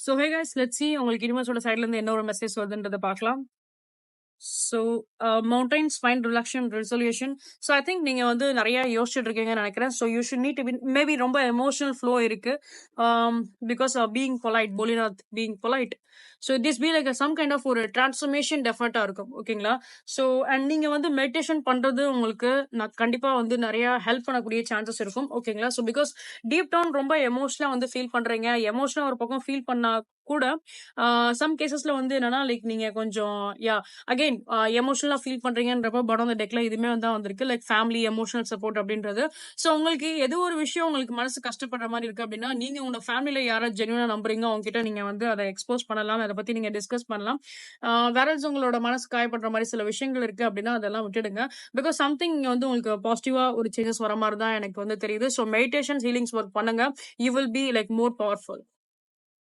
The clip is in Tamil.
So hey guys, let's see உங்களுக்கு யூனிவர்ஸோட சைட்ல இருந்து என்ன ஒரு மெசேஜ் வருதுன்றத பார்க்கலாம். So mountains find relaxation resolution. So I think நீங்க வந்து நிறைய யோசிச்சுட்டு இருக்கீங்கன்னு நினைக்கிறேன். So you should need maybe ரொம்ப எமோஷனல் ஃப்ளோ இருக்கு. பிகாஸ் பீயிங் பொலைட், போலிநாத் being polite. So this be like some kind of ஒரு டிரான்ஸ்ஃபர்மேஷன் டெஃபினட்டா இருக்கும். ஓகேங்களா? ஸோ அண்ட் நீங்க வந்து மெடிடேஷன் பண்றது உங்களுக்கு நான் கண்டிப்பா வந்து நிறைய ஹெல்ப் பண்ணக்கூடிய சான்சஸ் இருக்கும். ஓகேங்களா? ஸோ பிகாஸ் டீப் டவுன் ரொம்ப எமோஷனலா வந்து ஃபீல் பண்றீங்க. எமோஷனலா ஒரு பக்கம் ஃபீல் பண்ணா கூட சம் கேசஸ்ல வந்து என்னன்னா லைக் நீங்க கொஞ்சம் அகைன் எமோஷனலா ஃபீல் பண்றீங்கன்றப்ப படம் அந்த டெக்ல இதுமே வந்து வந்திருக்கு லைக் ஃபேமிலி எமோஷனல் சப்போர்ட் அப்படின்றது. ஸோ உங்களுக்கு எது ஒரு விஷயம் உங்களுக்கு மனசு கஷ்டப்படுற மாதிரி இருக்கு அப்படின்னா நீங்க உங்க ஃபேமிலியில யாராவது ஜென்யூனா நம்புறீங்க அவங்க கிட்ட நீங்க வந்து அதை எக்ஸ்போஸ் பண்ணலாம், அதை பத்தி நீங்க டிஸ்கஸ் பண்ணலாம். வேற உங்களோட மனசு காயப்படுற மாதிரி சில விஷயங்கள் இருக்கு அப்படின்னா அதெல்லாம் விட்டுடுங்க. பிகாஸ் சம்திங் வந்து உங்களுக்கு பாசிட்டிவா ஒரு சேஞ்சஸ் வர மாதிரி தான் எனக்கு வந்து தெரியுது. ஸோ மெடிடேஷன் ஹீலிங்ஸ் ஒர்க் பண்ணுங்க. You will be like more powerful.